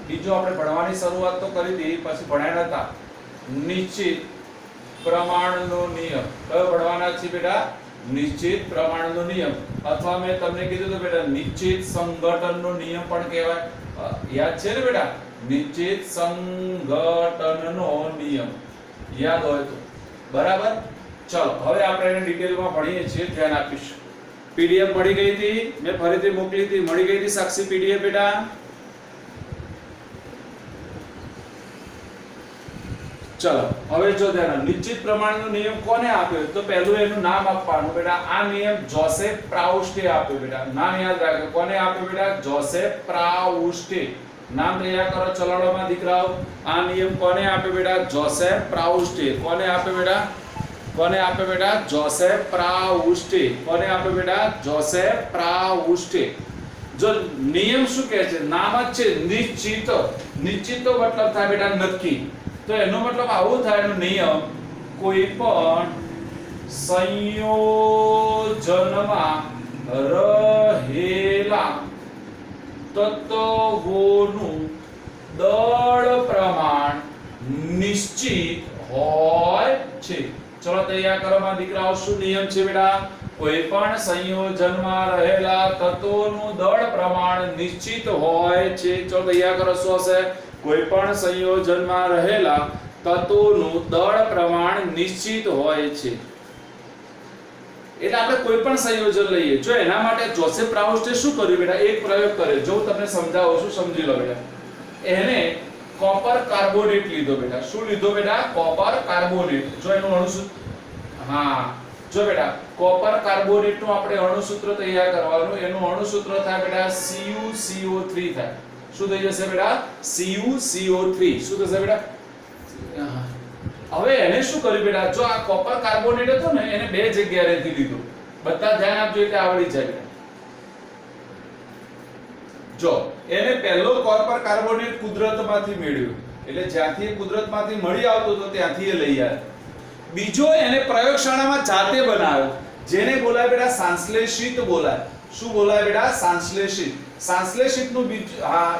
બીજો આપણે ભણવાની શરૂઆત તો કરી હતી, પછી ભણ્યા નતા. નિશ્ચિત પ્રમાણનો નિયમ કયો ભણવાના છે બેટા? નિશ્ચિત પ્રમાણનો નિયમ, અથવા મેં તમને કીધું તો બેટા નિશ્ચિત સંઘટનનો નિયમ પણ કહેવાય. યાદ છે ને બેટા? નિશ્ચિત સંઘટનનો નિયમ યાદ હોય તો બરાબર. ચલો હવે આપણે એને ડિટેલમાં ભણીએ છીએ, ધ્યાન આપીશું. પીડીએફ મળી ગઈ હતી, મેં ફરીથી મોકલી હતી, મળી ગઈ હતી સાક્ષી પીડીએફ બેટા? ચલો હવે જો ધ્યાન, નિશ્ચિત પ્રમાણનો નિયમ કોને આપ્યો? તો પહેલું એનું નામ આપવાનું બેટા. આ નિયમ જોસેફ પ્રાઉસ્ટે આપ્યો બેટા. નામ યાદ રાખજો. કોને આપ્યો બેટા? જોસેફ પ્રાઉસ્ટે. નામ તૈયાર કરો ચલાડોમાં દીકરાઓ. આ નિયમ કોને આપ્યો બેટા? જોસેફ પ્રાઉસ્ટે. કોને આપ્યો બેટા? કોને આપ્યો બેટા? જોસેફ પ્રાઉસ્ટે. કોને આપ્યો બેટા? જોસેફ પ્રાઉસ્ટે. જો નિયમ શું કહે છે? નામ જ છે નિશ્ચિત. નિશ્ચિત તો મતલબ થાય બેટા નક્કી. તો એનો મતલબ આવો થાય, એનો નિયમ કોઈ પણ સંયોજનમાં રહેલા તત્વોનું દળ પ્રમાણ નિશ્ચિત હોય છે. ચલો તૈયાર કરો માં દીકરાઓ. શું નિયમ છે બેટા? કોઈ પણ સંયોજનમાં રહેલા તત્વોનું દળ પ્રમાણ નિશ્ચિત હોય છે. ચલો તૈયાર કરો. શું હશે? કોઈ પણ સંયોજનમાં રહેલા તત્વોનું દળ પ્રમાણ નિશ્ચિત હોય છે. એટલે આપણે કોઈ પણ સંયોજન લઈએ, જો એના માટે જોસેફ પ્રાઉસ્ટે શું કર્યું બેટા? એક પ્રયોગ કર્યો, જો તમને સમજાવું છું, સમજી લો બેટા. એને કોપર કાર્બોનેટ લીધો બેટા. શું લીધો બેટા? Copper carbonate. જો એનું અણુસૂત્ર, હા જો બેટા કોપર કાર્બોનેટ નું આપણે અણુસૂત્ર તૈયાર કરવાનું. એનું અણુસૂત્ર થાય બેટા CuCO3 થાય. શું થઈ જશે બેટા? CuCO3. શું થશે બેટા? હવે એને શું કર્યું બેટા? જો આ કોપર કાર્બોનેટ હતો ને, એને બે જગ્યાએથી લીધો. બધા ધ્યાન આપજો એટલે આવડી જાય બેટા. જો એને પહેલો કોપર કાર્બોનેટ કુદરતમાંથી મેળવ્યો, એટલે જ્યાંથી કુદરતમાંથી મળી આવતો તો ત્યાંથી એ લઈ આવ્યો. બીજો એને પ્રયોગશાળામાં જાતે બનાવ્યો, જેને બોલાય બેટા સંશ્લેષિત બોલાય. શું બોલાય બેટા? સંશ્લેષિત. સંશ્લેષિત નું બીજું, હા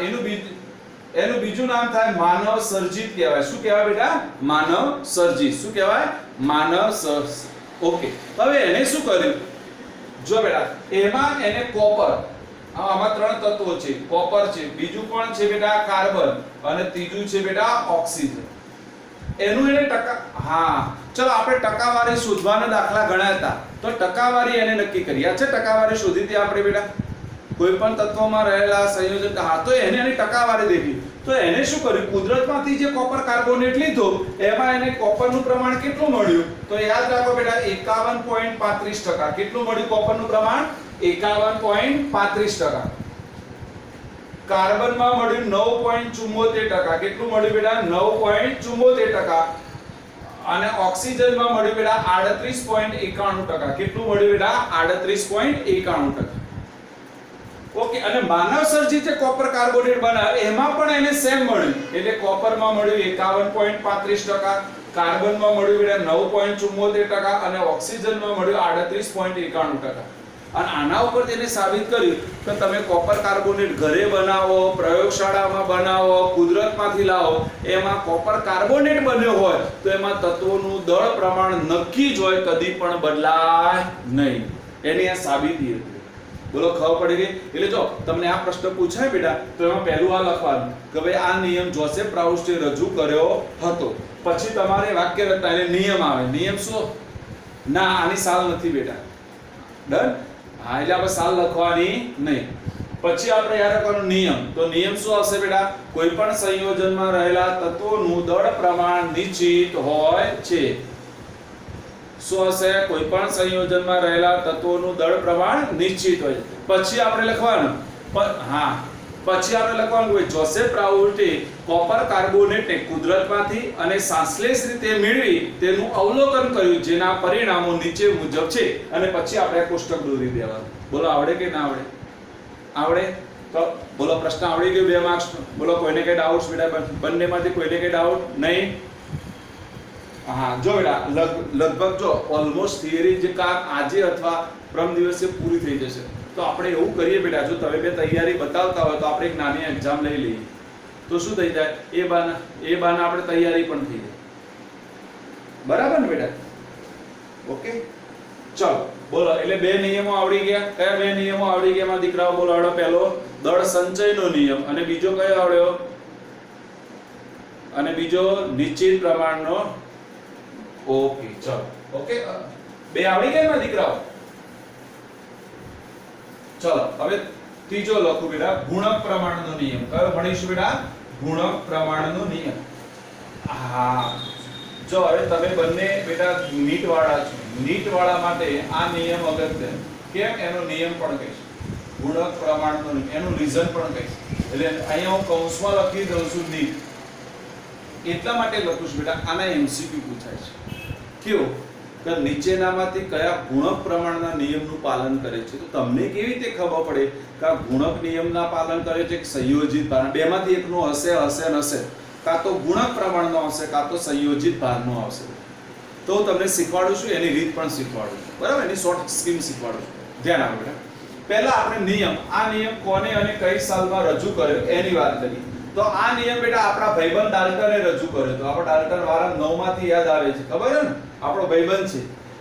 એનું બીજું નામ થાય માનવ સર્જિત કહેવાય. શું કહેવાય બેટા? માનવ સર્જિત. શું કહેવાય? માનવ સર્જિત. ઓકે. હવે એને શું કર્યું? જો બેટા એમાં એને કોપર, આમાં ત્રણ તત્વો છે. કોપર છે, બીજું કોણ છે બેટા? કાર્બન, અને ત્રીજું છે બેટા ઓક્સિજન. એનું એને ટકા, હા ચલો આપણે ટકાવારી શોધવાના દાખલા ગણ્યા હતા, તો ટકાવારી એને નક્કી કરી. આ છે ટકાવારી શોધી હતી આપણે બેટા. કોઈ પણ તત્વમાં રહેલા સંયોજન, હા તો એને એની ટકાવારી દેખી. તો એને શું કર્યું? કુદરતમાંથી જે કોપર કાર્બોનેટ લીધો, એમાં એને કોપરનું પ્રમાણ કેટલું મળ્યું? તો યાદ રાખો બેટા 51.35%. કેટલું મળ્યું કોપરનું પ્રમાણ? 51.35%. કાર્બનમાં મળ્યું 9.74%. કેટલું મળ્યું બેટા? 9.74%. અને ઓક્સિજનમાં મળ્યું બેટા 38.91%. કેટલું મળ્યું બેટા? 38.91%. ઓકે. અને માનવ સર્જિત જે કોપર કાર્બોનેટ બનાવે એમાં પણ એને સેમ મળ્યું. એટલે કોપરમાં મળ્યું 51.35%, કાર્બનમાં મળ્યું બેટા 9.74% અને ઓક્સિજનમાં મળ્યું 38.91%. અને આના ઉપર તેને સાબિત કર્યું કે તમે કોપર કાર્બોનેટ ઘરે બનાવો, પ્રયોગશાળામાં બનાવો, કુદરતમાંથી લાવો, એમાં કોપર કાર્બોનેટ બન્યો હોય તો એમાં તત્વોનું દળ પ્રમાણ નક્કી જ હોય, કદી પણ બદલાય નહીં. એની આ સાબિતી હતી. બોલો ખબર પડી ગઈ? એટલે જો તમને આ પ્રશ્ન પૂછાય બેટા, તો એમાં પહેલું આ લખવાનું કે ભાઈ આ નિયમ જોસેફ પ્રાઉસ્ટે રજૂ કર્યો હતો. પછી તમારે વાક્ય રચના એટલે નિયમ આવે. નિયમ શું? ના આની સાલ નથી બેટા. ડન? હા એટલે આપણે સાલ લખવાની નહીં. પછી આપણે યાદ રાખવાનું નિયમ. તો નિયમ શું આવશે બેટા? કોઈ પણ સંયોજનમાં રહેલા તત્વોનું દળ પ્રમાણ નિશ્ચિત હોય છે. શું હશે? કોઈ પણ સંયોજનમાં રહેલા તત્વોનું દળ પ્રમાણ નિશ્ચિત હોય છે. પછી આપણે લખવાનું, હા પછી આપણે લખવાનું હોય જોસેફ પ્રાઉસ્ટે કોપર કાર્બોનેટને કુદરતમાંથી અને સંશ્લેષ રીતે મેળવી તેનું અવલોકન કર્યું, જેના પરિણામો નીચે મુજબ છે. અને પછી આપણે કોષ્ટક દોરી દેવાનું. બોલો આવડે કે ના આવડે? આવડે? તો બોલો પ્રશ્ન આવડી ગયો 2 માર્ક્સ. બોલો કોઈને કઈ ડાઉટ્સ બેટા? બંનેમાંથી કોઈને કઈ ડાઉટ નહીં? હા જો બેટા લગભગ જો ઓલમોસ્ટ થિયરી જે કામ આજે અથવા પરમ દિવસે પૂરી થઈ જશે. તો આપણે એવું કરીએ બેટા, જો તમે બે તૈયારી બતાવતા હોય તો આપણે એક નાની એક્ઝામ લઈ લઈએ. તો શું થઈ જાય? એ બાના આપણે તૈયારી પણ થઈ જાય. બરાબર ને બેટા? ઓકે, ચલો બોલો. એટલે બે નિયમો આવડી ગયા. કયા બે નિયમો આવડી ગયા માં દીકરાઓ? બોલો હડો. પહેલો દળ સંચયનો નિયમ અને બીજો કયો આવડ્યો? અને બીજો નિશ્ચિત પ્રમાણનો. ઓકે, ચલો. ઓકે, બે આવડી ગયા માં દીકરાઓ? ચલો હવે ત્રીજો લખું બેટા, ગુણક પ્રમાણનો નિયમ. કયો ભણીશું બેટા? ગુણક પ્રમાણનો નિયમ. હા, જો હવે તમે બંને બેટા નીટ વાળા છો. નીટ વાળા માટે આ નિયમ અગત્ય. કેમ? એનો નિયમ પણ કહીશ, ગુણક પ્રમાણનો નિયમ, એનું રીઝન પણ કહીશ. એટલે અહીંયા હું કૌંસમાં લખી દઉં છું નીટ. એટલા માટે લખું છું બેટા, આના એમસીક્યુ પૂછાય છે. કેવું કે નીચેનામાંથી કયા ગુણક પ્રમાણના નિયમનું પાલન કરે છે? તો તમને કેવી રીતે ખબર પડે કે આ ગુણક નિયમના પાલન કરે છે કે સંયોજિત ભાર? બેમાંથી એકનું હશે, હશે ને હશે. કાં તો ગુણક પ્રમાણનો હશે, કાં તો સંયોજિત ભારનો આવશે. તો તમને શીખવાડું છું, એની રીત પણ શીખવાડું છું. બરાબર? એની શોર્ટ સ્કીમ શીખવાડું છું. ધ્યાન આપો બેટા. પહેલા આપણે નિયમ, આ નિયમ કોને અને કઈ સાલમાં રજૂ કર્યો એની વાત કરીએ. તો આ નિયમ બેટા આપણા ભાઈબંધ ડાલ્ટને રજૂ કર્યો હતો. આપણે ડાલ્ટન વાળા 9 માંથી યાદ આવે છે, ખબર છે ને? આપણો ભાઈબંધ છે.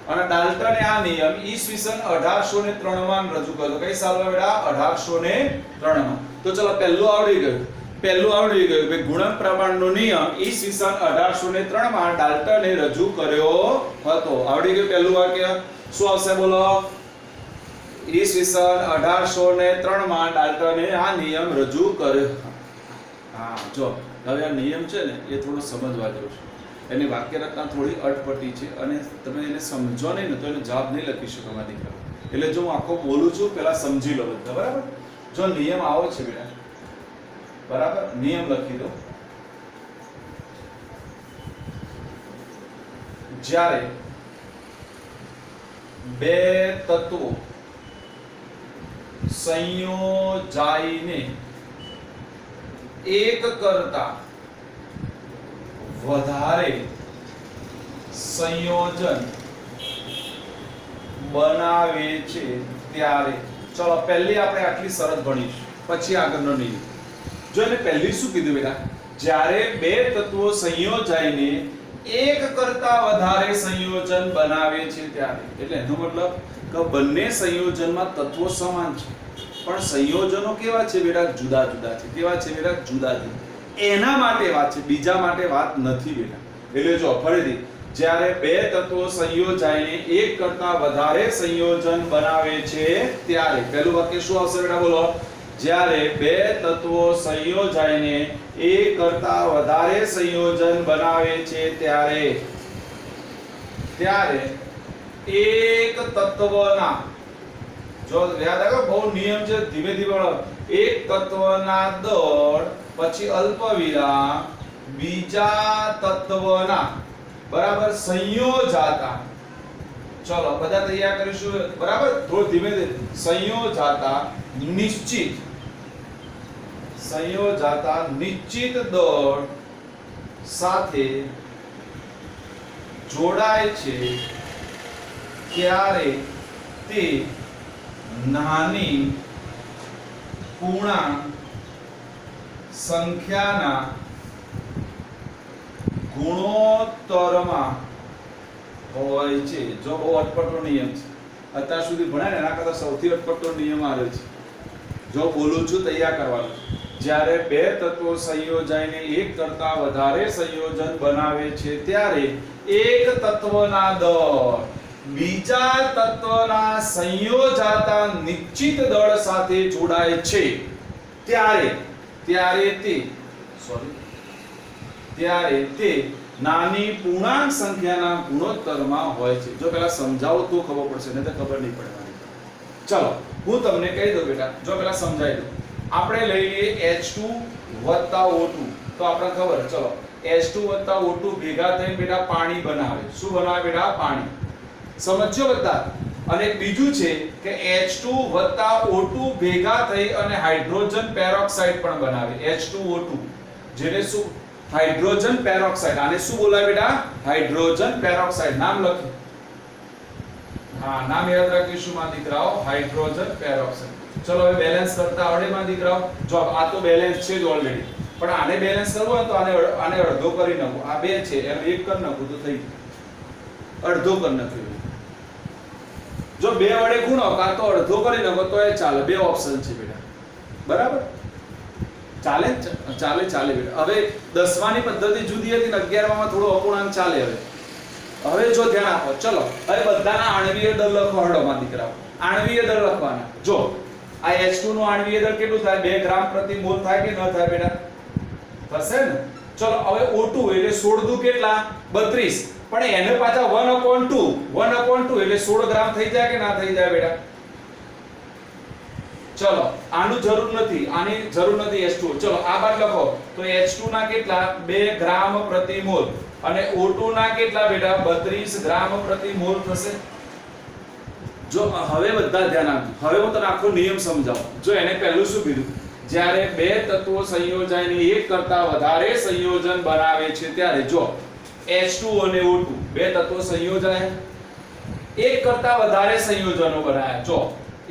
અને ડાલ્ટને આ નિયમ ઈસવીસન 1803 માં રજૂ કર્યો. કઈ સાલમાં બેટા? 1803 માં. તો ચલો પહેલું આવડી ગયું. કે ગુણક પ્રમાણનો નિયમ ઈસવીસન 1803 માં ડાલ્ટને રજૂ કર્યો હતો. આવડી ગયું પહેલું વાક્ય. શું આવશે બોલો? ઈસવીસન 1803 માં ડાલ્ટને આ નિયમ રજૂ કર્યો. હા, જો હવે આ નિયમ છે ને એ થોડો સમજવા જેવો છે. એની વાક્ય રચના થોડી અટપટી છે અને તમે એને સમજો નહીં ને તો એનો જવાબ નહીં લખી શકો મારા દીકરા. એટલે જો હું આખો બોલું છું પહેલા સમજી લો બધા. બરાબર? જો નિયમ આવો છે બેટા, બરાબર? નિયમ લખી દો. જ્યારે બે તત્વો સંયોજાઈને એક કરતા વધારે સંયોજન બનાવે છે ત્યારે, ચલો પહેલી આપણે આટલી શરત ભણીશું, પછી આગળનો નિયમ. જો એને પહેલી શું કીધું બેટા? જ્યારે બે તત્વો સંયોજાઈને એક કરતા વધારે સંયોજન બનાવે છે ત્યારે. એટલે એનો મતલબ કે બંને સંયોજનમાં તત્વો સમાન છે પણ સંયોજનો કેવા છે બેટા? જુદા જુદા છે. કેવા છે બેટા? જુદા જુદા. એના માટે વાત છે, બીજા માટે વાત નથી બેટા. એટલે જો ફરીથી, જ્યારે બે તત્વો સંયોજાઈને એક કરતા વધારે સંયોજન બનાવે છે ત્યારે. પહેલું વાક્ય શું આવશે બેટા? બોલો. જ્યારે બે તત્વો સંયોજાઈને એક કરતા વધારે સંયોજન બનાવે છે ત્યારે એક તત્વના, જો યાદ રાખો બહુ નિયમ છે, ધીમે ધીમે એક તત્વના દળ પછી અલ્પવિરામ બીજા તત્વના, બરાબર, સંયોજાતા. ચલો બધા તૈયાર કરીશું, બરાબર? થોડું ધીમે ધીમે. સંયોજાતા નિશ્ચિત દળ સાથે જોડાય છે ત્યારે તે નાની પૂર્ણાંક સંખ્યાના ગુણોત્તરમાં હોય છે. જો બહુ અટપટો નિયમ છે, અત્યાર સુધી ભણાય ને એના કરતા સૌથી અટપટો નિયમ આવે છે. જો બોલું છું તૈયાર કરવાનું. જ્યારે બે તત્વો સંયોજાઈને એક કરતા વધારે સંયોજન બનાવે છે ત્યારે એક તત્વના દળ બીજા તત્વના સંયોજાતા નિશ્ચિત દળ સાથે જોડાય છે ત્યારે તે નાની પૂર્ણાંક સંખ્યાના ગુણોત્તરમાં હોય છે. જો પેલા સમજાવો તો ખબર પડશે, નહીં તો ખબર નહીં પડવાની. ચલો હું તમને કહી દઉં બેટા, જો પેલા સમજાવી દઉં. આપણે લઈ લઈએ H2 + O2. તો આપણે ખબર, ચલો H2 + O2 ભેગા થઈને બેટા પાણી બનાવે. શું બનાવે બેટા? પાણી. સમજજો બધા. અને બીજું છે કે H2 + O2 ભેગા થઈ અને હાઇડ્રોજન પેરોક્સાઇડ પણ બનાવે. H2O2 જેને શું? Hydrogen peroxide. આને શું બોલાવે બેટા? Hydrogen peroxide. નામ લખો. હા, નામ યાદ રાખીશું માં દીકરાઓ, હાઇડ્રોજન પેરોક્સાઇડ. ચલો હવે બેલેન્સ કરતા આવડે માં દીકરાઓ? જો આ તો બેલેન્સ છે જ ઓલરેડી. પણ આને બેલેન્સ કરવો હોય તો આને અડધો કરી નાખો. આ 2 છે એમ 1 કરી નાખો તો થઈ ગયું. અડધો કરી નાખ્યો. જો 2 વડે ગુણો કાં તો અડધો કરી નાખો તો એ ચાલે. 2 ઓપ્શન છે બેટા. બરાબર? ચાલે ચાલે બેટા. હવે 10માની પદ્ધતિ જુદી હતી ને 11માં થોડો અપૂર્ણાંક ચાલે. હવે જો ધ્યાન આપો. ચલો હવે બધાના આણ્વીય દળ લખો. હળો માં દીકરાઓ આણ્વીય દળ લખવાના. જો આ H2 નું આણ્વીય દળ કેટલું થાય? 2 ગ્રામ પ્રતિ મોલ થાય કે ન થાય બેટા? થશે ને. ચલો હવે O2 એટલે 16 દુ કેટલા? 32. પણ એને પાછા 1/2 એટલે 16 ગ્રામ થઈ જાય કે ના થઈ જાય બેટા? ચલો આનું જરૂર નથી, આની જરૂર નથી H2. ચલો આ બાદ લખો તો H2 ના કેટલા? 2 ગ્રામ પ્રતિ મોલ અને O2 ના કેટલા બેટા? 32 ગ્રામ પ્રતિ મોલ થશે. જો હવે બધા ધ્યાન આપજો. હવે હું તને આખો નિયમ સમજાવું. જો એને પહેલું શું કીધું? જ્યારે બે તત્વો સંયોજાઈને એક કરતા વધારે સંયોજન બનાવે છે ત્યારે જો H2 અને O2 બે તત્વો સંયોજાય એક કરતા વધારે સંયોજનો બનાવ્યા. જો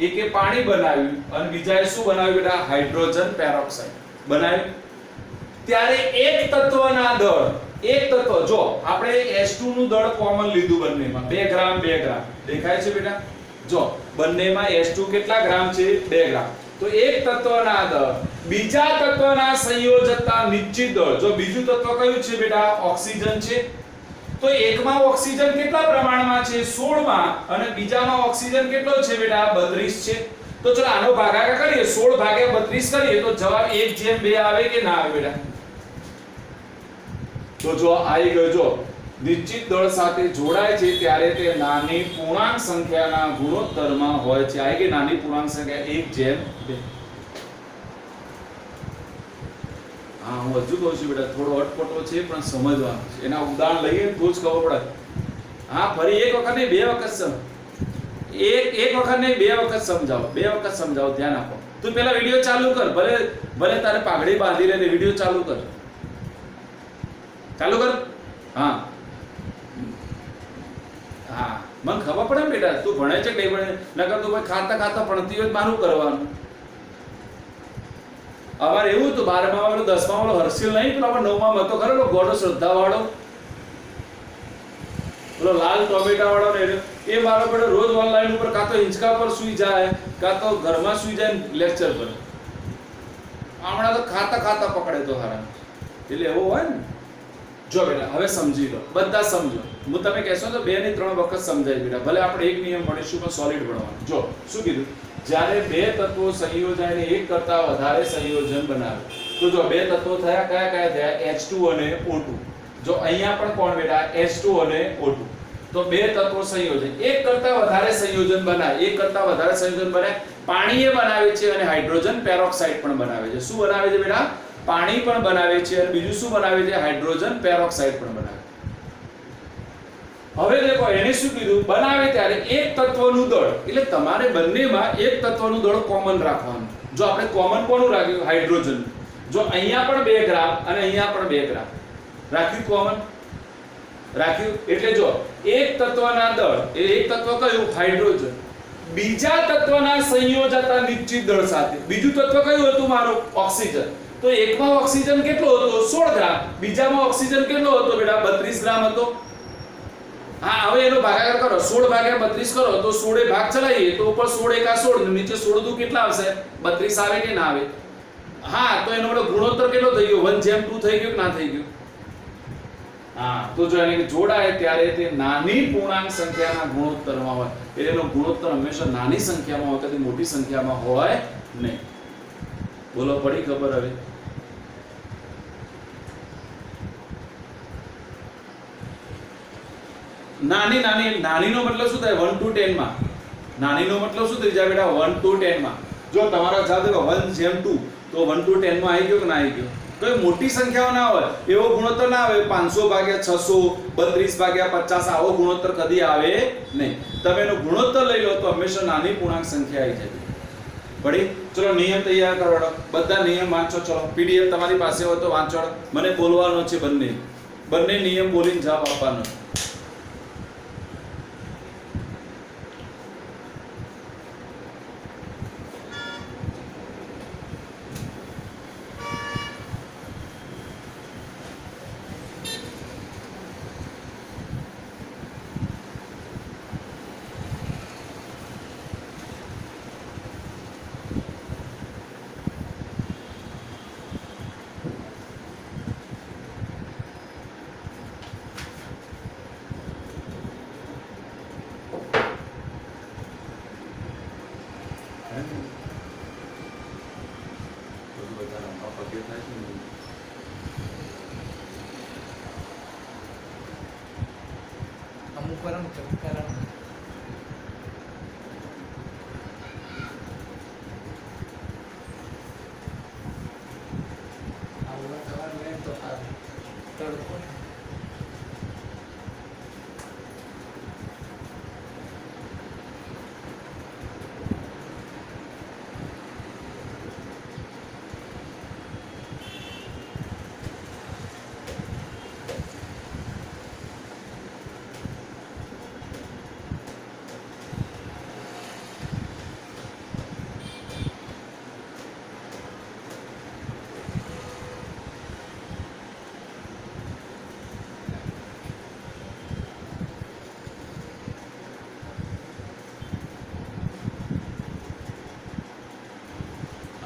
એકે પાણી બનાવ્યું અને બીજાએ શું બનાવ્યું બેટા? હાઇડ્રોજન પેરોક્સાઇડ બનાવ્યું. ત્યારે એક તત્વના દળ એક તત્વ જો આપણે H2 નું દળ કોમન લીધું બંનેમાં 2 ગ્રામ 2 ગ્રામ દેખાય છે બેટા? જો બંનેમાં H2 કેટલા ગ્રામ છે? 2 ગ્રામ. તો એક તત્વના દળ બીજા તત્વના સંયોજકતા નિશ્ચિત દળ. જો બીજું તત્વ કયું છે બેટા? ઓક્સિજન છે. તો એકમાં ઓક્સિજન કેટલા પ્રમાણમાં છે? 16 માં. અને બીજામાં ઓક્સિજન કેટલો છે બેટા? 32 છે. તો ચલો આનો ભાગાકાર કરીએ. 16 ભાગ્યા 32 કરીએ તો જવાબ 1/2 આવે કે ના આવે બેટા? તો જો આવી ગયો. જો નિશ્ચિત દળ સાથે જોડાય છે ત્યારે તે નાની પૂર્ણાંક સંખ્યાના ગુણોત્તરમાં હોય છે. આ કે નાની પૂર્ણાંક સંખ્યા 1/2. હા હું હજુ કહું છું બેટા થોડો અટપટો છે પણ સમજવાનું છે. એના ઉદાહરણ લઈએ તો જ ખબર પડે. હા ફરી એક વખત નહીં 2 વખત એક વખત નહીં 2 વખત સમજાવો. 2 વખત સમજાવો. ધ્યાન આપો. તું પેલા વિડિયો ચાલુ કર. ભલે તારે પાઘડી બાંધી લે ને વિડિયો ચાલુ કર. ચાલુ કર. હા હા મને ખબર પડે ને બેટા તું ભણે છે કે નહીં ભણે. નકર તું ભાઈ ખાતા ભણતી હોય મારું કરવાનું. અમારે એવું હતું 12માં વાળો 10માં વાળો હર્ષિલ નહીં પણ આપણે 9માં હતો ખરો ગોડો શ્રદ્ધા વાળો પેલો લાલ ટોમેટા વાળો ને એ મારો બેટો રોજ ઓનલાઈન ઉપર કાં તો હિંચકા પર સુઈ જાય કાં તો ઘરમાં સુઈ જાય લેક્ચર પર. હમણાં તો ખાતા પકડે તો હારા. એટલે એવો હોય ને. જો બેટા હવે સમજી લો. બધા સમજો. હું તમે કહેશો તો 2 ની 3 વખત સમજાય બેટા. ભલે આપણે એક નિયમ ભણીશું પણ સોલિડ ભણવાનું. જો શું કીધું? જ્યારે બે તત્વો સંયોજાઈને એક કરતા વધારે સંયોજન બનાવે. તો જો બે તત્વો થયા કયા થયા? H2 અને O2. જો અહીંયા પણ કોણ બેટા? H2 અને O2. તો બે તત્વો સંયોજન એક કરતા વધારે સંયોજન બનાવે. એક કરતા વધારે સંયોજન બનાવે. પાણી એ બનાવે છે અને હાઇડ્રોજન પેરોક્સાઇડ પણ બનાવે છે. શું બનાવે છે બેટા? પાણી પણ બનાવે છે અને બીજું શું બનાવે છે? હાઇડ્રોજન પેરોક્સાઇડ પણ બનાવે. હવે દેખો એને શું કીધું? બનાવે ત્યારે એક તત્વનું દળ એટલે તમારે બંનેમાં એક તત્વનું દળ કોમન રાખવાનું. જો આપણે કોમન કોનું રાખ્યું? હાઇડ્રોજન. જો અહીંયા પણ 2 ગ્રામ અને અહીંયા પણ 2 ગ્રામ રાખ્યું કોમન રાખ્યું. એટલે જો એક તત્વના દળ એ એક તત્વ કયું? હાઇડ્રોજન બીજા તત્વના સંયોજકતા નિશ્ચિત દળ સાથે. બીજું તત્વ કયું હતું મારું? ઓક્સિજન. તો એકમાં ઓક્સિજન કેટલો હતો? 16 ગ્રામ. બીજામાં ઓક્સિજન કેટલો હતો બેટા? 32 ગ્રામ હતો. હા હવે એનો ભાગાકાર કરો. 16 ભાગ્યા 32 કરો તો 16 ભાગ ચલાવીએ તો ઉપર 16 એકા 16 ને નીચે 16 દુ કેટલા આવશે? 32 આવે કે ના આવે? હા તો એનો બધો ગુણોત્તર કેટલો થઈ ગયો? 1/2 થઈ ગયો કે ના થઈ ગયો? હા તો જો એને જોડાય ત્યારે તે નાની પૂર્ણાંક સંખ્યાના ગુણોત્તરમાં હોય. એટલે એનો ગુણોત્તર હંમેશા નાની સંખ્યામાં હોય કદી મોટી સંખ્યામાં હોય નહીં. બોલો પડી ખબર? હવે નાનીનો મતલબ શું થાય? 1 to 10 માં. નાનીનો મતલબ શું થઈ જાય બેટા? 1 to 10 માં. જો તમારા ખ્યાલ દેખો 1/2 તો 1 to 10 માં આવી ગયો કે ના આવી ગયો? કોઈ મોટી સંખ્યાઓ ના હોય એવો ગુણોત્તર ના આવે. 500 ભાગ્યા 600 32 ભાગ્યા 50 આવો ગુણોત્તર કદી આવે નહીં. તમે એનો ગુણોત્તર લઈ લો તો હંમેશા નાની પૂર્ણાંક સંખ્યા આવી જાય. પડી? ચલો નિયમ તૈયાર કરો. બધા નિયમ વાંચો. ચલો PDF તમારી પાસે હોય તો વાંચો. મને બોલવાનો છે બંને નિયમ બોલીને જવાબ આપવાનો. परम कारण આવવા જવાનું એમ તો સારું તડકો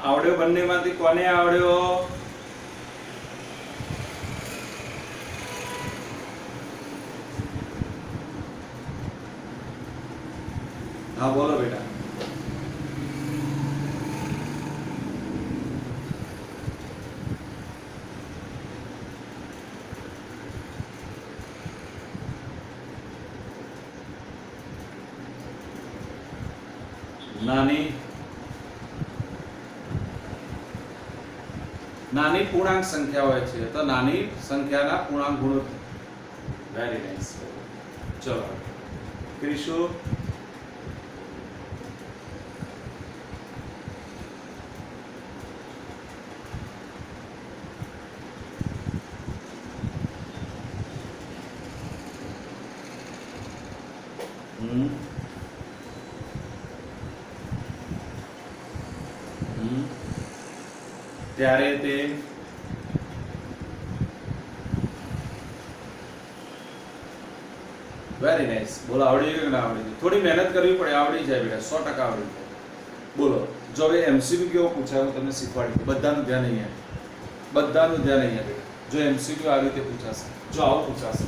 આવડ્યો બંનેમાંથી કોને આવડ્યો? હા બોલો બેટા. નાની નાની પૂર્ણાંક સંખ્યા હોય છે તો નાની સંખ્યાના પૂર્ણાંક ગુણોત્તર. Very nice. ચલો કરીશું. ત્યારે તે વેરી નાઇસ. બોલો આવડી ગયું કે ના આવડી ગયું? થોડી મહેનત કરવી પડે, આવડી જાય બેટા, 100% આવડી જાય. બોલો જો હવે એમસીક્યુ કેવો પૂછાય હું તમને શીખવાડી દઉં. બધાનું ધ્યાન અહીંયા, બધાનું ધ્યાન અહીંયા બેટા. જો એમસીક્યુ આવી રીતે પૂછાશે, જો આવું પૂછાશે,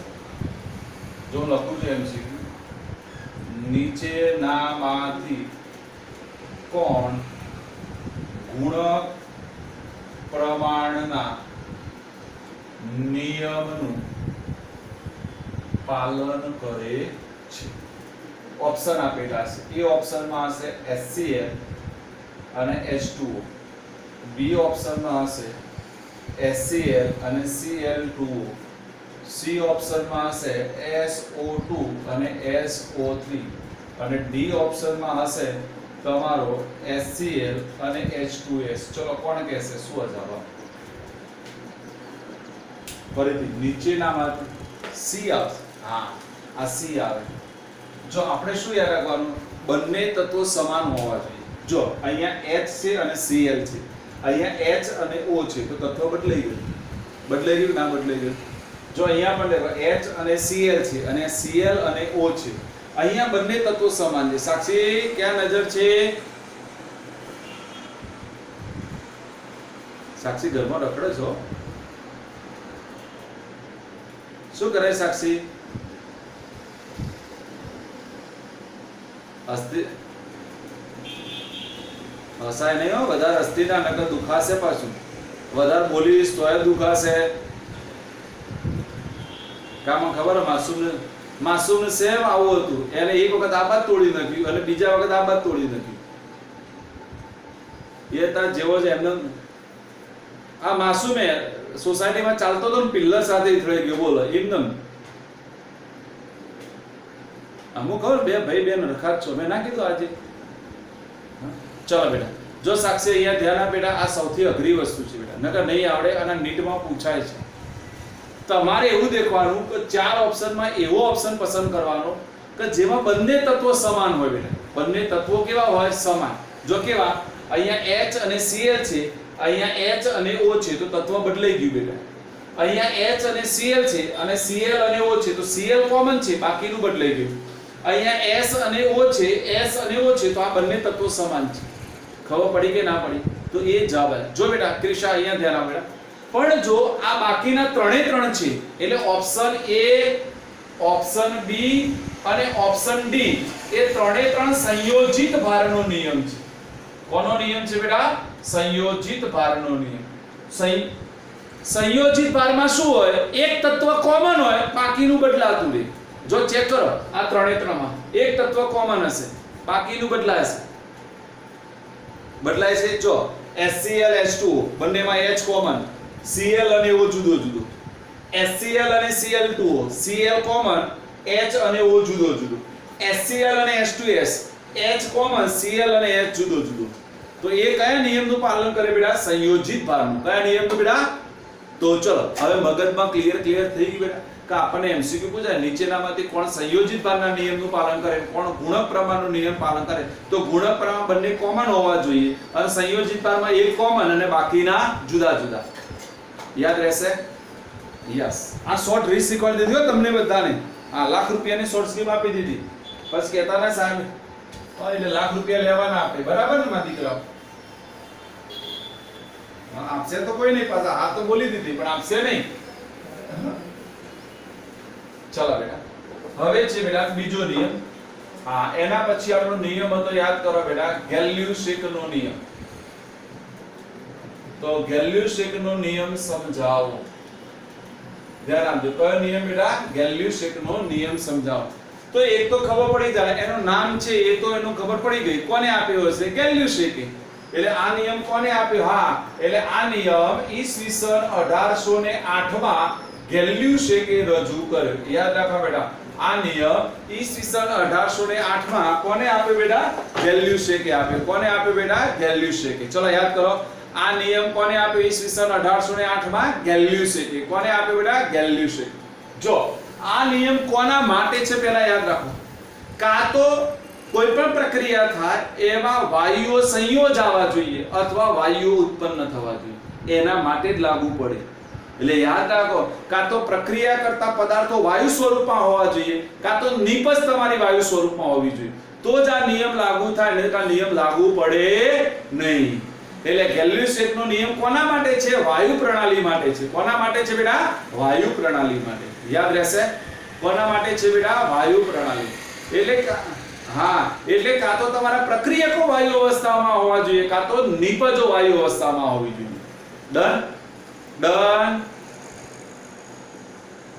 જો હું લખું છું એમસીક્યુ, નીચેનામાંથી કોણ ગુણક પ્રમાણના નિયમનું પાલન કરે છે. ઓપ્શન આપેલા છે. એ ઓપ્શનમાં હશે HCl અને H2O. બી ઓપ્શનમાં હશે HCl અને Cl2O. સી ઓપ્શનમાં હશે SO2 અને SO3 અને ડી ઓપ્શનમાં હશે તમારો HCl અને H2S. ચલો કોણ કહેશે શું જવાબ? ફરીથી નીચેનામાં સી આવશે. હા આ સી આવે. જો આપણે શું યાદ રાખવાનું? બંને તત્વો સમાન હોવા જોઈએ. જો અહીંયા H છે અને Cl છે, અહીંયા H અને O છે, તો તત્વ બદલાઈ ગયું. બદલાઈ ગયું ના બદલાઈ ગયું? જો અહીંયા પણ દેખો H અને Cl છે અને Cl અને O છે. અહીંયા બંને તત્વો સમાન છે. સાક્ષી ક્યાં નજર છે? સાક્ષી ઘરમાં રખડે છો? શું કરે સાક્ષી? અસ્તિ હસાય નહીં હો, વધારે અસ્થિના નકર દુખાશે પાછું. વધારે બોલીશ તોય દુખાશે. કામ ખબર માસૂમને સેમ આવું હતું. એને એક વખત આ બાદ તોડી નાખ્યું અને બીજા વખત આ બાદ તોડી નાખ્યું. એ તાર જેવો છે એમને. આ માસૂમે સોસાયટીમાં ચાલતો હતો ને પિલ્લર સાથે અથડાઈ ગયો. બોલો એમનેમ. અમુક ખબર બે ભાઈ બેન રખાત છો, મેં ના કીધું આજે. ચલો બેટા જો સાક્ષી અહીંયા ધ્યાન આપ બેટા. આ સૌથી અઘરી વસ્તુ છે બેટા, નકર નહીં આવડે અને નીટમાં પૂછાય છે. તમારે એવું દેખવાનું કે ચાર ઓપ્શનમાં એવો ઓપ્શન પસંદ કરવાનો કે જેમાં બંને તત્વો સમાન હોય બેટા. બંને તત્વો કેવા હોય? સમાન. જો કેવા? અહીંયા H અને Cl છે, અહીંયા H અને O છે, તો તત્વ બદલાઈ ગયું બેટા. અહીંયા H અને Cl છે અને Cl અને O છે, તો Cl કોમન છે, બાકીનું બદલાઈ ગયું. અહીંયા S અને O છે, S અને O છે, તો આ બંને તત્વો સમાન છે. ખબર પડી કે ના પડી? તો એ જવાબ આવે. જો બેટા ક્રિશા અહીંયા ધ્યાન આપ બેટા. પણ જો આ બાકીના ત્રણે ત્રણ છે એટલે ઓપ્શન A, ઓપ્શન B અને ઓપ્શન D એ ત્રણે ત્રણ સંયોજિત ભારનો નિયમ છે. કોનો નિયમ છે બેટા? સંયોજિત ભારનો નિયમ. સંયોજિત ભારમાં શું હોય? એક તત્વ કોમન હોય, બાકીનું બદલાતું રહે. જો ચેક કરો આ ત્રણે ત્રણમાં એક તત્વ કોમન હશે, બાકીનું બદલાશે. બદલાય છે. જો HCl H2O બંનેમાં H કોમન, Cl અને O જુદો જુદો. HCl અને Cl2O, Cl કોમન, H અને O જુદો જુદો. HCl અને H2S, H કોમન, Cl અને H જુદો જુદો. તો એ કયા નિયમનું પાલન કરે બેટા? સંયોજિત ભારનું. કયા નિયમનું બેટા? તો ચલો હવે મગજમાં ક્લિયર થઈ ગયું બેટા કે આપણને એમસીક્યુ પૂછાય નીચેનામાંથી કોણ સંયોજિત ભારના નિયમનું પાલન કરે, કોણ ગુણક પ્રમાણનું નિયમ પાલન કરે? તો ગુણક પ્રમાણ બંને કોમન હોવા જોઈએ અને સંયોજિત ભારમાં એક કોમન અને બાકીના જુદા જુદા. યાદ રહેશે? યસ. આ શોર્ટ રીત શીખવાડી દીધી હો તમને બધાને. આ લાખ રૂપિયાની શોર્ટ સ્કીમ આપી દીધી. બસ કહેતા ના સાહેબ એટલે લાખ રૂપિયા લેવાના આપે, બરાબર ને મારા દીકરાઓ? આપશે તો કોઈ નહીં, પાછા હા તો બોલી દીધી પણ આપશે નહીં. ચલો બેટા હવે છે બેટા બીજો નિયમ. હા એના પછી આપણો નિયમ હતો, યાદ કરો બેટા, ગેલ્યુશેકનો નિયમ. તો ગેલ્યુશેકનો નિયમ સમજાવો. ધ્યાન આપજો. કયો નિયમ બેટા? ગેલ્યુશેકનો નિયમ સમજાવો. તો એક તો ખબર પડી જાય, એનું નામ છે એ તો એનું ખબર પડી ગઈ. કોને આપ્યો હશે? ગેલ્યુશેકે. એટલે આ નિયમ કોને આપ્યો? હા એટલે આ નિયમ ઈસવીસન 1808 માં ગેલ્યુશેકે રજૂ કર્યો. યાદ રાખો બેટા, આ નિયમ ઈસવીસન 1808 માં કોને આપ્યો બેટા? ગેલ્યુશેકે આપ્યો. કોને આપ્યો બેટા? ગેલ્યુશેકે. ચલો યાદ કરો, આ નિયમ કોને આપ્યો ઈસવીસન 1808 માં? ગેલ્યુશેકે. કોને આપ્યો બેટા? ગેલ્યુશેકે. જો આ નિયમ કોના માટે છે પહેલા યાદ રાખો. કાં તો કોઈ પણ પ્રક્રિયા થાય એમાં વાયુઓ સંયોજ આવવા જોઈએ અથવા વાયુઓ ઉત્પન્ન થવા જોઈએ, એના માટે જ લાગુ પડે. એટલે યાદ રાખો, કાં તો પ્રક્રિયા કરતા પદાર્થો વાયુ સ્વરૂપમાં હોવા જોઈએ, કાં તો નિપજ તમારી વાયુ સ્વરૂપમાં હોવી જોઈએ, તો જ આ નિયમ લાગુ થાય, નહીં તો આ નિયમ લાગુ પડે નહીં. એટલે ગેલ્યુશેકનો નિયમ કોના માટે છે? વાયુ પ્રણાલી માટે છે. કોના માટે છે બેટા? વાયુ પ્રણાલી માટે. યાદ રહેશે? કોના માટે છે બેટા? વાયુ પ્રણાલી. એટલે હા એટલે કાં તો તમારા પ્રક્રિયકો વાયુ અવસ્થામાં હોવા જોઈએ, કાં તો નિપજો વાયુ અવસ્થામાં હોવી જોઈએ. Done done.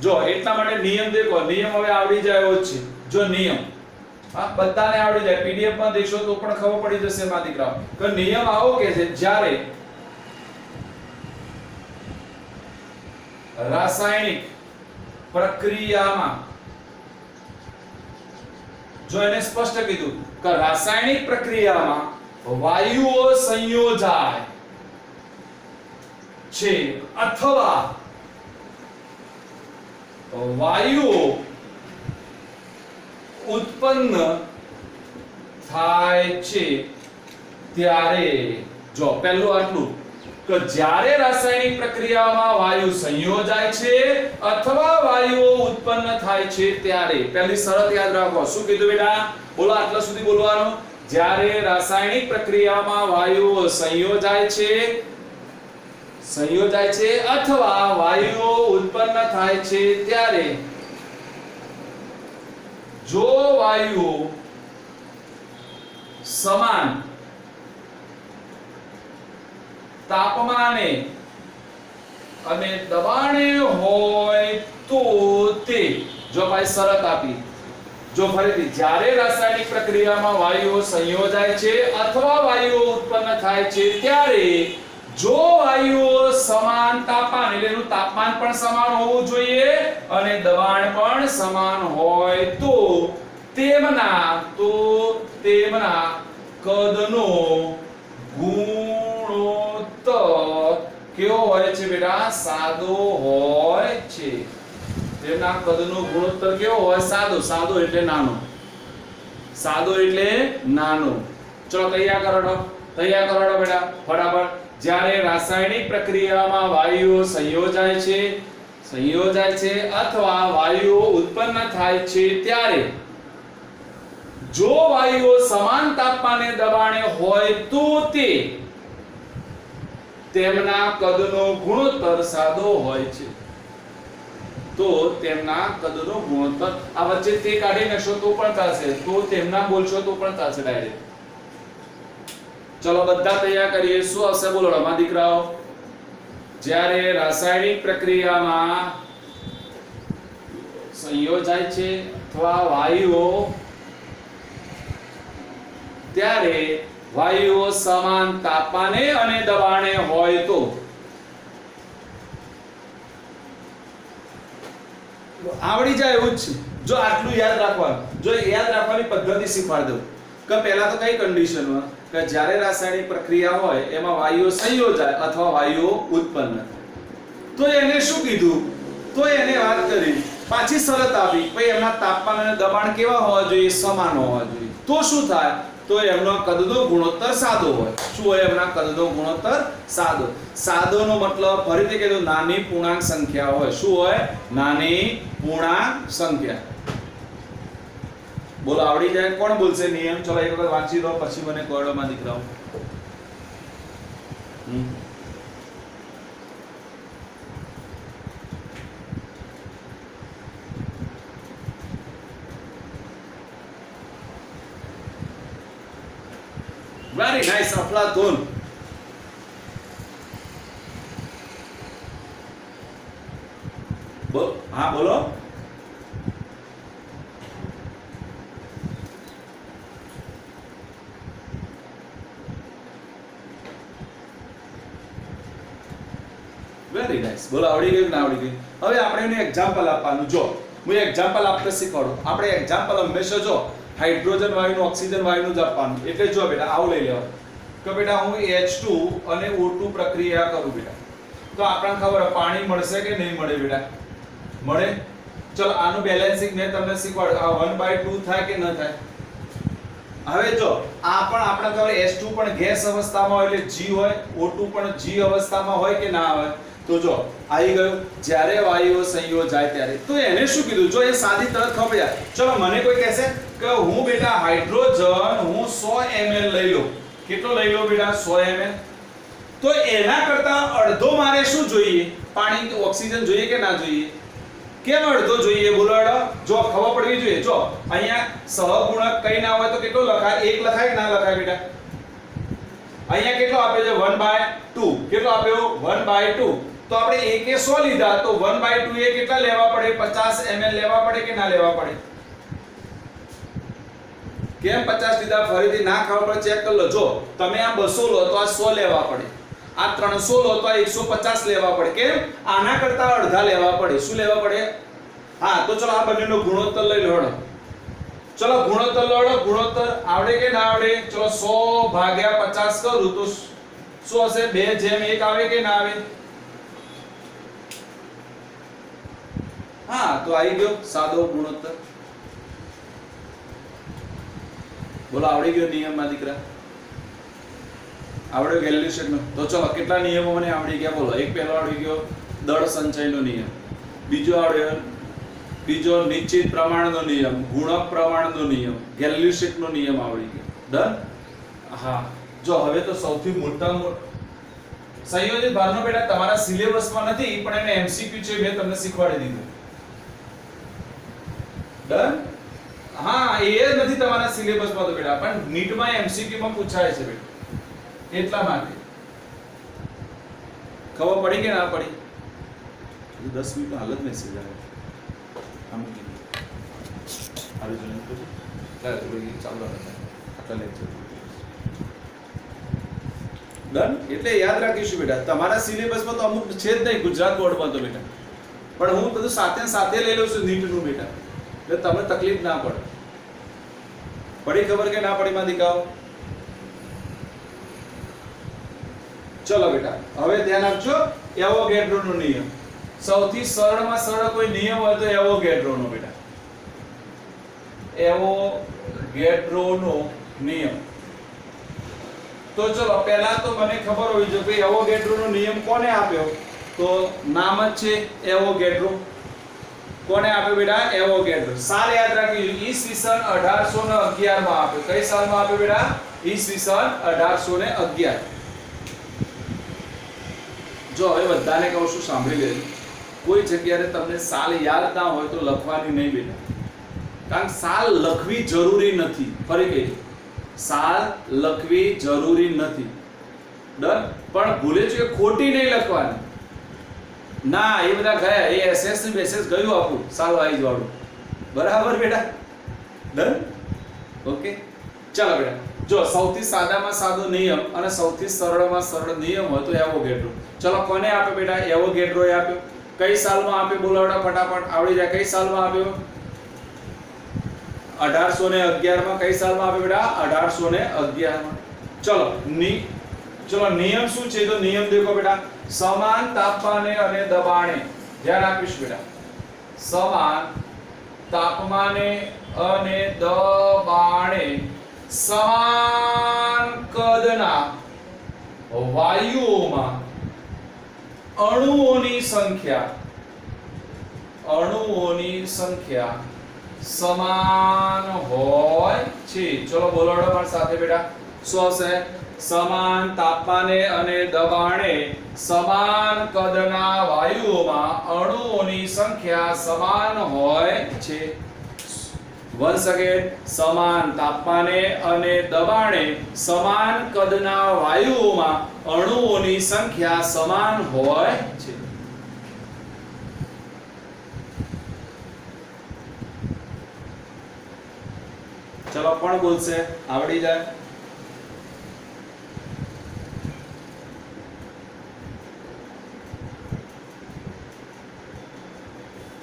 જો એટલા માટે નિયમ દેખો, નિયમ હવે આવડી જાય એવો જ છે. જો નિયમ હા બધાને આવડી જાય, પીડીએફ માં દેશો તો પણ ખબર પડી જશે મારા દીકરાઓ કે નિયમ આવો કે છે જ્યારે રાસાયણિક પ્રક્રિયામાં, જો એને સ્પષ્ટ કીધું કે રાસાયણિક પ્રક્રિયામાં વાયુઓ સંયોજાય છે અથવા વાયુઓ ઉત્પન્ન થાય છે ત્યારે, જો પહેલું આટલું કે જ્યારે રાસાયણિક પ્રક્રિયામાં વાયુ સંયોજાય છે અથવા વાયુઓ ઉત્પન્ન થાય છે ત્યારે, પહેલી શરત યાદ રાખો. શું કીધું બેટા? બોલો, આટલા સુધી બોલવાનું. જ્યારે રાસાયણિક પ્રક્રિયામાં વાયુઓ સંયોજાય છે અથવા વાયુઓ ઉત્પન્ન થાય છે ત્યારે, જો વાયુઓ સમાન તાપમાને અને દબાણે હોય તો તે, જો ભાઈ શરત આપી, જો ફરીથી, જ્યારે રાસાયણિક પ્રક્રિયામાં વાયુઓ સંયોજાય છે અથવા વાયુઓ ઉત્પન્ન થાય છે ત્યારે, જો વાયુઓ સમાન તાપમાન, એટલે એનું તાપમાન પણ સમાન હોવું જોઈએ અને દબાણ પણ સમાન હોય તો તેમના કદનો ગુણોત્તર કેવો હોય છે બેટા? સાદો હોય છે. તેમના કદનો ગુણોત્તર કેવો હોય? સાદો. સાદો એટલે નાનો. સાદો એટલે નાનો. ચલો તૈયાર કરો બેટા ફટાફટ. જ્યારે રાસાયણિક પ્રક્રિયામાં વાયુઓ સંયોજાય છે અથવા વાયુઓ ઉત્પન્ન થાય છે ત્યારે, જો વાયુઓ સમાન તાપમાને દબાણે હોય તો તે તેમના કદનો ગુણોત્તર સાદો હોય છે. તો તેમના કદનો ગુણોત્તર, આ વચ્ચે તે કાઢી નાખશો તો પણ ચાલશે, તો તેમના બોલશો તો પણ ચાલશે ડાયરેક્ટ. ચલો બધા તૈયાર કરીએ. શું આવશે બોલો રમા દીકરાઓ? જ્યારે રાસાયણિક પ્રક્રિયામાં સંયોજાય છે અથવા વાયુઓ ત્યારે વાયુઓ સમાન તાપમાને અને દબાણે હોય તો આવડી જાય એવું જ છે. જો આટલું યાદ રાખવાનું, જો યાદ રાખવાની પદ્ધતિ શીખવાડી દઉં કે પહેલા તો કઈ કન્ડિશનમાં કે જ્યારે રાસાયણિક પ્રક્રિયા હોય એમાં વાયુઓ સંયોજાય અથવા વાયુઓ ઉત્પન્ન થાય તો એને શું કીધું, તો એને વાત કરી, પાછી શરત આપી ભાઈ એમના તાપમાન અને દબાણ કેવા હોવા જોઈએ, સમાન હોવા જોઈએ. તો શું થાય, તો એમનો કદનો ગુણોત્તર સાદો હોય. શું હોય એમના કદનો ગુણોત્તર સાદો. સાદોનો મતલબ ફરીથી કીધું નાની પૂર્ણાંક સંખ્યા હોય. શું હોય, નાની પૂર્ણાંક સંખ્યા. બોલો આવડી જાય? કોણ બોલશે નિયમ? ચલો એક વખત વાંચી દો પછી મને કહો માં દીકરાઓ. વેરી નાઇસ અફલાતુન. હા બોલો. Very nice. બોલો આવડી ગયું ના આવડી ગયું? હવે આપણે એનું એક્ઝામ્પલ આપવાનું. જો હું એક્ઝામ્પલ આપતા શીખવાડું. આપણે એક્ઝામ્પલ હંમેશા જો હાઇડ્રોજન વાયુનું ઓક્સિજન વાયુનું જ આપવાનું. એટલે જો બેટા આવું લઈ લેવાનું કે બેટા હું H2 અને O2 પ્રક્રિયા કરું બેટા, તો આપણને ખબર પાણી મળશે કે નહીં મળે બેટા? મળે. ચલો આનું બેલેન્સિંગ મેં તમને શીખવાડ્યું. આ 1/2 થાય કે ન થાય? હવે જો આ પણ આપણે ખબર H2 પણ ગેસ અવસ્થામાં હોય એટલે G હોય, O2 પણ G અવસ્થામાં હોય કે ના હોય? તો જો આવી ગયું જ્યારે વાયુઓ સંયોજાય ત્યારે. તો એને શું કીધું? જો એ સાદી તરત ખબર જાય. ચલો મને કોઈ કહેશે કે હું બેટા હાઇડ્રોજન હું 100 ml લઈ લઉં. કેટલો લઈ લો બેટા? 100 ml. તો એના કરતા અડધો મારે શું જોઈએ? પાણી ઓક્સિજન જોઈએ કે ના જોઈએ? કેમ અડધો જોઈએ? બોલો અડધો. જો ખબર પડવી જોઈએ. જો અહીંયા સહગુણક કઈ ના હોય તો કેટલો લખાય? 1 લખાય કે ના લખાય બેટા? અહીંયા કેટલો આપ્યો છે? 1/2. કેટલો આપ્યો? 1/2. તો આપણે 1 એ 100 લીધા તો 1/2 એ કેટલા લેવા પડે? 50 ml લેવા પડે કે ના લેવા પડે? કેમ 50 લીધા? ફરીથી ના ખબર પડે ચેક કરી લો. જો તમે આ 200 લો તો આ 100 લેવા પડે, આ 300 લો તો આ 150 લેવા પડે. કેમ? આના કરતા અડધા લેવા પડે. શું લેવા પડે? હા તો ચલો આ બંનેનો ગુણોત્તર લઈ લો. હળો ચલો ગુણોત્તર લો. ગુણોત્તર આવડે કે ના આવડે? ચલો 100 ભાગ્યા 50 કરું તો શું હશે? 2:1 આવે કે ના આવે? હા તો આવી ગયો સાદો ગુણોત્તર. બોલો આવડી ગયો નિયમમાં દીકરા? આવડ્યો કેલ્ક્યુલેશનનો? તો ચલો કેટલા નિયમો મને આવડી ગયા? બોલો. એક પહેલો આવડી ગયો દળ સંચયનો નિયમ, બીજો આવડ્યો બીજો નિશ્ચિત પ્રમાણનો નિયમ, ગુણક પ્રમાણનો નિયમ, કેલ્ક્યુલેશનનો નિયમ આવડી ગયો. ડન. હા જો હવે તો સૌથી મોટા સંયોજિત ભારનો બેટા તમારા સિલેબસમાં નથી પણ એને એમસીક્યુ છે, મેં તમને શીખવાડી દીધું. ડન. હા એ નથી તમારા સિલેબસમાં તો બેટા, પણ નીટમાં એમસીક્યુ માં પૂછાય છે બેટા. એટલા માટે ખબર પડી કે ના પડી? 10 મિનિટ હાલ જ મેસેજ આવે. આમ કીધું આવી જઈને તો ચાલુ રાખે આટલા લેક્ચર. ડન. એટલે યાદ રાખીશું બેટા તમારા સિલેબસમાં તો અમુક છે જ નહીં ગુજરાત બોર્ડમાં તો બેટા, પણ હું બધું સાથે સાથે લઈ લઉં છું નીટનું બેટા, એટલે તમને તકલીફ ના પડે. પડી ખબર કે ના પડી માં દીકાઓ? ચલો બેટા હવે ધ્યાન આપજો. એવોગેડ્રોનો નિયમ સૌથી સરળમાં સરળ કોઈ નિયમ હોય તો એવોગેડ્રોનો બેટા. એવોગેડ્રોનો નિયમ. તો ચલો પહેલા તો મને ખબર હોવી જોઈએ કે એવોગેડ્રોનો નિયમ કોને આપ્યો? તો નામ જ છે એવોગેડ્રો. કોને આપ્યો બેટા? એવોગેડ્રો. સાલ યાદ રાખીશું. ઈસવીસન 1811 માં આપ્યો. કઈ સાલમાં આપ્યો બેટા? ઈસવીસન 1811. જો હવે બધાને કહું છું સાંભળી લેજો. કોઈ જગ્યાએ તમને સાલ યાદ ના હોય તો લખવાની નહીં બેટા, કારણ સાલ લખવી જરૂરી નથી. ફરી કહી સાલ લખવી જરૂરી નથી. ડન. પણ ભૂલે છે કે ખોટી નહીં લખવાની. ના એ બધા ગયા, એ એસએસ ની મેસેજ ગયું આપું સાલ વાઈઝ વાળું. બરાબર બેટા? ડન? ઓકે ચાલો બેટા, જો સૌથી સાદામાં સાદો નિયમ અને સૌથી સરળમાં સરળ નિયમ હોય તો એવોગેડ્રો. ચલો કોને આપે બેટા? એવોગેડ્રો એ આપ્યો. કઈ સાલમાં આપ્યો બોલાવડા ફટાફટ આવડી જાય. કઈ સાલમાં આપ્યો? 1811 માં. કઈ સાલમાં આપ્યો બેટા? 1811 માં. ચલો નિયમ શું છે? તો નિયમ દેખો બેટા, સમાન તાપમાને અને દબાણે, ધ્યાન આપીશ બેટા, સમાન તાપમાને અને દબાણે સમાન કદના વાયુઓમાં અણુઓની સંખ્યા સમાન હોય છે. ચલો બોલાડો મારી સાથે બેટા. શું આવશે? સમાન તાપમાને અને દબાણે સમાન કદના વાયુઓમાં અણુઓની સંખ્યા સમાન હોય છે. વન્સ અગેન, સમાન તાપમાને અને દબાણે સમાન કદના વાયુઓમાં અણુઓની સંખ્યા સમાન હોય છે. ચલો કોણ બોલશે? આવડી જાય.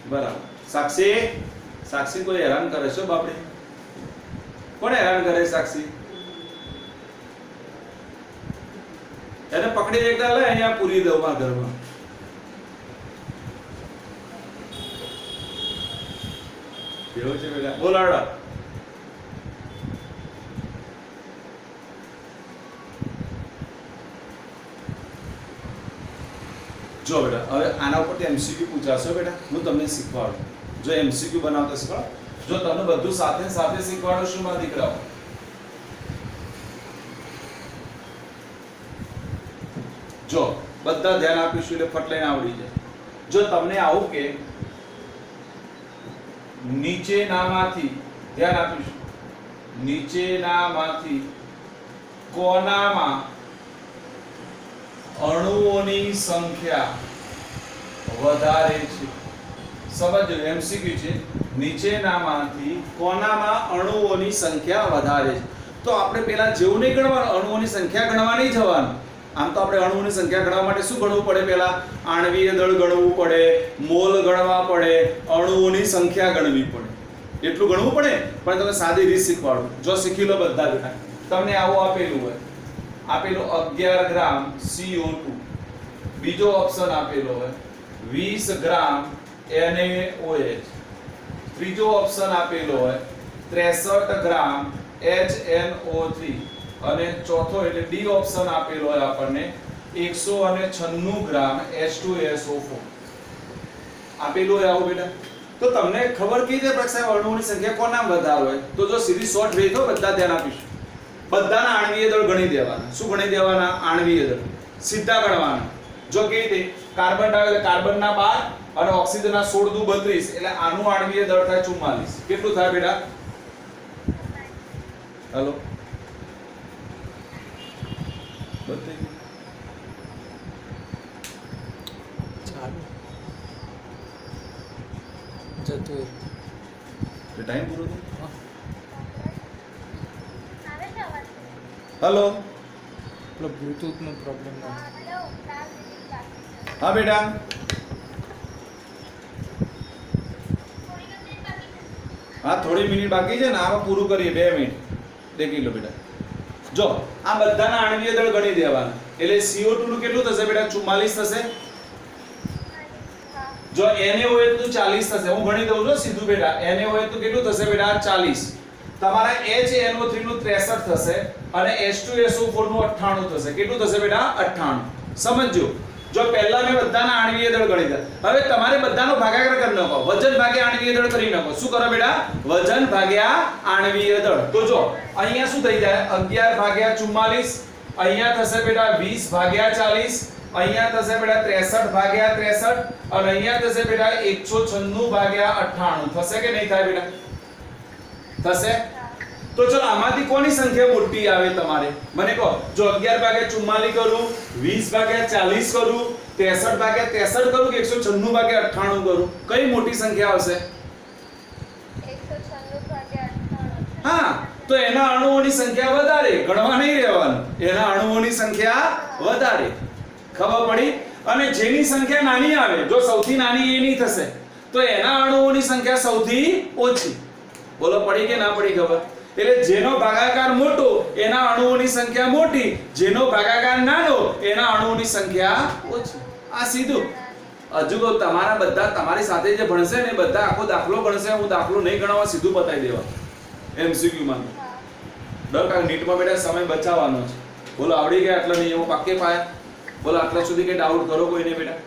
બરાબર. સાક્ષી કોઈ હેરાન કરે છે બાપડી? કોણ હેરાન કરે? સાક્ષી એને પકડી એકદા લે અહીંયા પૂરી દઉં મારા ઘરમાં. કેવું છે બેટા? બોલાડો. જો બેટા હવે આના ઉપરથી એમસીક્યુ પૂછાશો બેટા, હું તમને શીખવાડું. જો એમસીક્યુ બનાવતા શીખવાડો, જો તમને બધું સાથે સાથે શીખવાડું શું મારા દીકરાઓ? જો બધા ધ્યાન આપીશું એટલે ફટ લઈને આવડી જાય. જો તમને આવું કે નીચેનામાંથી, ધ્યાન આપીશું, નીચેનામાંથી કોનામાં અણુઓની સંખ્યા વધારે છે? સમજો, એમસીક્યુ છે. નીચેનામાંથી કોનામાં અણુઓની સંખ્યા વધારે છે? તો આપણે પેલા જેવું નહીં ગણવાનું, અણુઓની સંખ્યા ગણવા નહીં જવાનું. આમ તો આપણે અણુઓની સંખ્યા ગણવા માટે શું ગણવું પડે? પેલા આણ્વીય દળ ગણવું પડે, મોલ ગણવા પડે, અણુઓની સંખ્યા ગણવી પડે, એટલું ગણવું પડે. પણ તમે સાદી રીત શીખવાડું. જો શીખી લો બધા બેટા. તમને આવું આપેલું હોય, આપેલું 11 ગ્રામ CO2, બીજો ઓપ્શન આપેલો હોય 20 ગ્રામ NaOH, ત્રીજો ઓપ્શન આપેલો હોય 63 ગ્રામ HNO3 અને ચોથો એટલે ડી ઓપ્શન આપેલો હોય આપણને 196 ગ્રામ H2SO4 આપેલું હોય. આવું બેટા તો તમને ખબર કઈ રીતે પડશે અણુઓની સંખ્યા કોના વધારે હોય? તો જો સીધી શોર્ટ રીત હોય, બધા ધ્યાન આપીશું. બધાના આણ્વીય દળ ગણી દેવાના. શું ગણી દેવાના? આણ્વીય દળ સીધા ગણવાના. જો કેવી રીતે? કાર્બન ડાયોક્સાઇડ, કાર્બનના 12 અને ઓક્સિજનના 16 દુ 32 એટલે આનું આણ્વીય દળ થાય 44. કેટલું થાય બેટા? હેલો બતાવી ચાલો જતું ટાઈમ પૂરો થયો. હા. હેલો પેલો બ્લૂટૂથ નો પ્રોબ્લેમ નથી. હા બેટા હા થોડી મિનિટ બાકી છે ને, આમાં પૂરું કરીએ 2 મિનિટ. દેખી લો બેટા. જો આ બધાના આણ્વીય દળ ગણી દેવાના એટલે CO2 નું કેટલું થશે બેટા? 44 થશે. જો NaOH નું 40 થશે. હું ગણી દઉં છું સીધું બેટા. NaOH નું કેટલું થશે બેટા? 40. તમારા HNO3 નું 63 થશે અને H2SO4 નું 98 થશે. કેટલું થશે બેટા? 98. સમજજો. જો પહેલા મેં બધાના આણ્વીય દળ ગણી દીધા, હવે તમારે બધાનો ભાગાકાર કરી નાખો. વજન ભાગ્યા આણ્વીય દળ કરી નાખો. શું કરો બેટા? વજન ભાગ્યા આણ્વીય દળ. તો જો અહીંયા શું થઈ જાય? 11 ભાગ્યા 44, અહીંયા થશે બેટા 20 ભાગ્યા 40, અહીંયા થશે બેટા 63 ભાગ્યા 63 અને અહીંયા થશે બેટા 196 ભાગ્યા 98. થશે કે નહીં થાય બેટા? થશે. તો ચલો આમાંથી કોની સંખ્યા મોટી આવે તમારે મને કહો. જો 11 ભાગ્યા 44 કરું, 20 ભાગ્યા 40 કરું 63 ભાગ્યા 63 કરું કે 196 ભાગ્યા 98 કરું? કઈ મોટી સંખ્યા આવશે? 196 ભાગ્યા 98. હા, તો એના અણુઓની સંખ્યા વધારે, ગણવા નહીં રહેવાનું. એના અણુઓની સંખ્યા વધારે. ખબર પડી? અને જેની સંખ્યા નાની આવે, જો સૌથી નાની એની થશે, તો એના અણુઓની સંખ્યા સૌથી ઓછી. બોલો પડી કે ના પડી ખબર? એટલે જેનો ભાગાકાર મોટો એના અણુઓની સંખ્યા મોટી, જેનો ભાગાકાર નાનો એના અણુઓની સંખ્યા ઓછી. આ સીધું. હજુ કહું, તમારા બધા તમારી સાથે જે ભણશે ને એ બધા આખો દાખલો ગણશે. હું દાખલો નહીં ગણાવવા, સીધું બતાવી દેવા એમસીક્યુ માં. ડર કાંઈ નીટમાં બેટા સમય બચાવવાનો છે. બોલો આવડી ગયા આટલા નિયમો પાકે પાયા? બોલો આટલા સુધી કે ડાઉટ કરો કોઈને બેટા?